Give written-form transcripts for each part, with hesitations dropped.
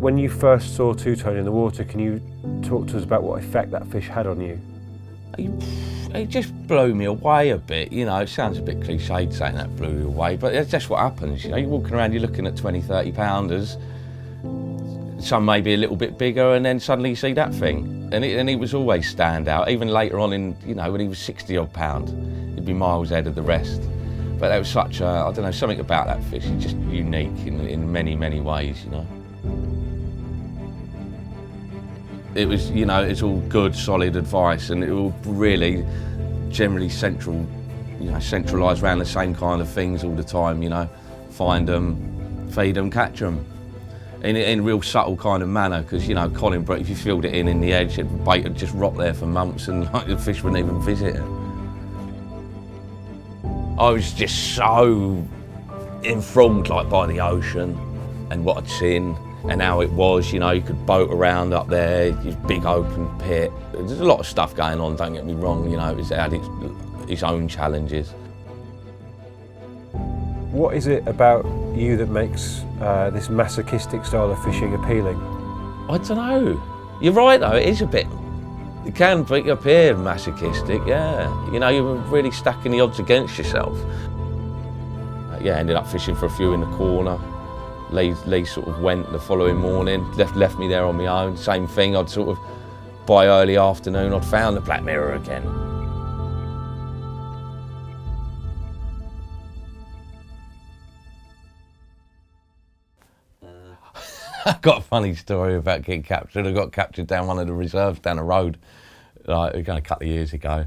When you first saw two-tone in the water, can you talk to us about what effect that fish had on you? It just blew me away a bit, you know. It sounds a bit cliched saying that blew you away, but that's just what happens, you know. You're walking around, you're looking at 20, 30 pounders, some maybe a little bit bigger, and then suddenly you see that thing. And it was always stand out, even later on in, you know, when he was 60 odd pound, he'd be miles ahead of the rest. But there was such a, I don't know, something about that fish, it's just unique in many, many ways, you know. It was, you know, it's all good, solid advice, and it all really generally centralised around the same kind of things all the time, you know. Find them, feed them, catch them. In a real subtle kind of manner, because, you know, Collingwood, if you filled it in the edge, the bait would just rot there for months and like, the fish wouldn't even visit it. I was just so enthralled by the ocean and what I'd seen and how it was, you know, you could boat around up there, this big open pit. There's a lot of stuff going on, don't get me wrong, you know, it had its own challenges. What is it about you that makes this masochistic style of fishing appealing? I don't know. You're right though, it is a bit, it can appear masochistic, yeah. You know, you're really stacking the odds against yourself. Yeah, ended up fishing for a few in the corner. Lee sort of went the following morning, left me there on my own. Same thing, I'd sort of, by early afternoon, I'd found the black mirror again. I've got a funny story about getting captured. I got captured down one of the reserves down the road, like a couple of years ago.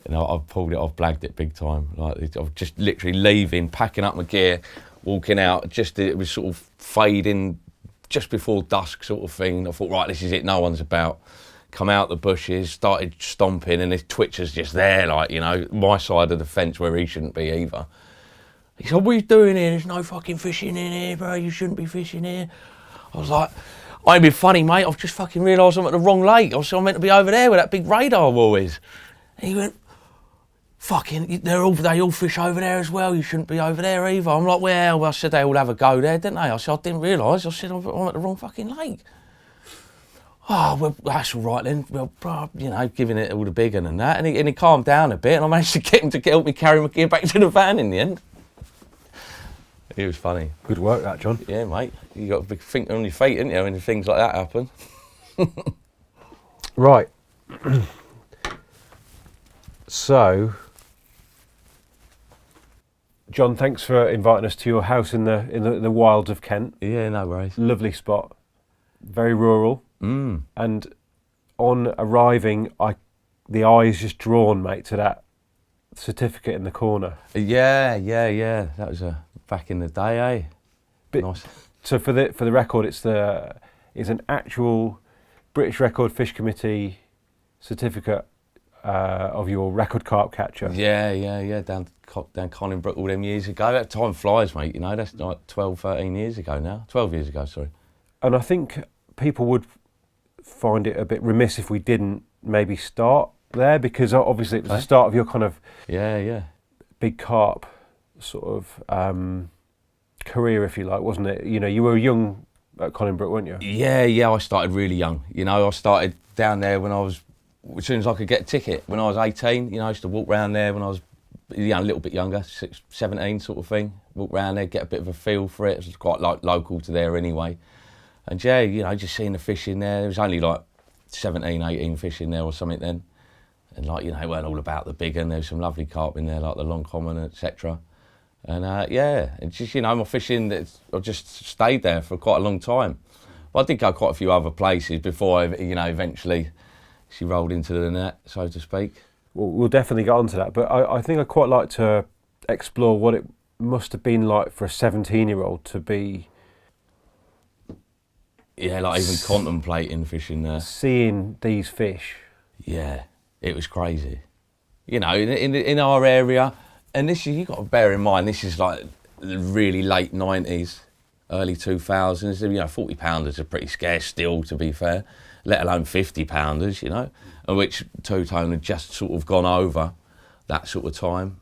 And I pulled it off, blagged it big time. Like I was just literally leaving, packing up my gear, walking out. It was sort of fading just before dusk, sort of thing. I thought, right, this is it. No one's about. Come out the bushes, started stomping, and this twitcher's just there, like, you know, my side of the fence where he shouldn't be either. He said, "What are you doing here? There's no fucking fishing in here, bro. You shouldn't be fishing here." I was like, "I ain't been funny, mate. I've just fucking realised I'm at the wrong lake. I was meant to be over there where that big radar wall is." And he went, "Fucking, they all fish over there as well. You shouldn't be over there either." I'm like, "Well," I said, "they all have a go there, didn't they?" I said, "I didn't realise." I said, "I'm at the wrong fucking lake." "Oh, well, that's all right then." Well, you know, giving it all the big one and that. And he calmed down a bit, and I managed to get him to help me carry my gear back to the van in the end. It was funny. Good work, that, John. Yeah, mate. You got to think on your feet, ain't you, when things like that happen. Right. So, John, thanks for inviting us to your house in the wilds of Kent. Yeah, no worries. Lovely spot. Very rural. And on arriving, the eye is just drawn, mate, to that certificate in the corner. Yeah. That was back in the day, eh? But, nice. So for the record, it's an actual British Record Fish Committee certificate of your record carp catcher. Yeah. Down Collingwood all them years ago. That time flies, mate. You know, that's like 12, 13 years ago now. 12 years ago, sorry. And I think people would find it a bit remiss if we didn't maybe start there, because obviously it was the start of your kind of big carp sort of career, if you like, wasn't it? You know, you were young at Collingwood, weren't you? Yeah, I started really young. You know, I started down there as soon as I could get a ticket. When I was 18, you know, I used to walk around there when I was, you know, a little bit younger, 17 sort of thing. Walk around there, get a bit of a feel for it. It was quite like local to there anyway. And yeah, you know, just seeing the fish in there. There was only like 17, 18 fish in there or something then. And like, you know, it weren't all about the big one. There was some lovely carp in there, like the long common, etc. And it's just, you know, my fishing, I just stayed there for quite a long time. But I did go quite a few other places before, you know, eventually she rolled into the net, so to speak. Well, we'll definitely get onto that. But I think I'd quite like to explore what it must have been like for a 17-year-old to be... Yeah, like even contemplating fishing there. Seeing these fish. Yeah, it was crazy. You know, in our area, and this is, you've got to bear in mind, this is like really late 90s, early 2000s. You know, 40-pounders are pretty scarce still, to be fair, let alone 50-pounders, you know, and which two-tone had just sort of gone over that sort of time.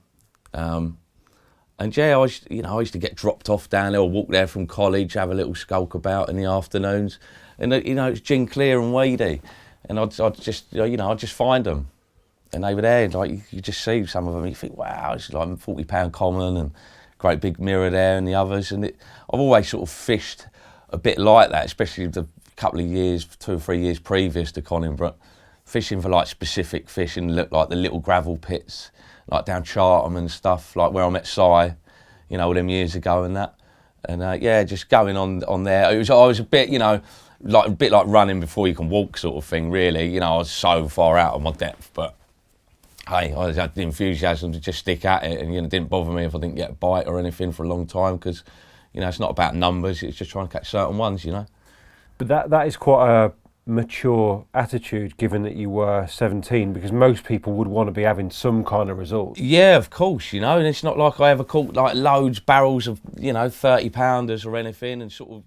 And yeah, I used to get dropped off down there, or walk there from college, have a little skulk about in the afternoons, and it's gin clear and weedy, and I'd just find them, and they were there. Like you just see some of them, you think, wow, it's like £40 common and great big mirror there, and the others. And I've always sort of fished a bit like that, especially the couple of years, 2 or 3 years previous to Coninbrook, fishing for like specific fish and look like the little gravel pits, like down Chartham and stuff, like where I met Si, all them years ago and that. And just going on there. I was a bit, like a bit like running before you can walk sort of thing, really. I was so far out of my depth, but hey, I had the enthusiasm to just stick at it, and it didn't bother me if I didn't get a bite or anything for a long time, because it's not about numbers, it's just trying to catch certain ones. But that is quite a mature attitude, given that you were 17, because most people would want to be having some kind of result. Yeah, of course, and it's not like I ever caught like loads, barrels of 30-pounders or anything, and sort of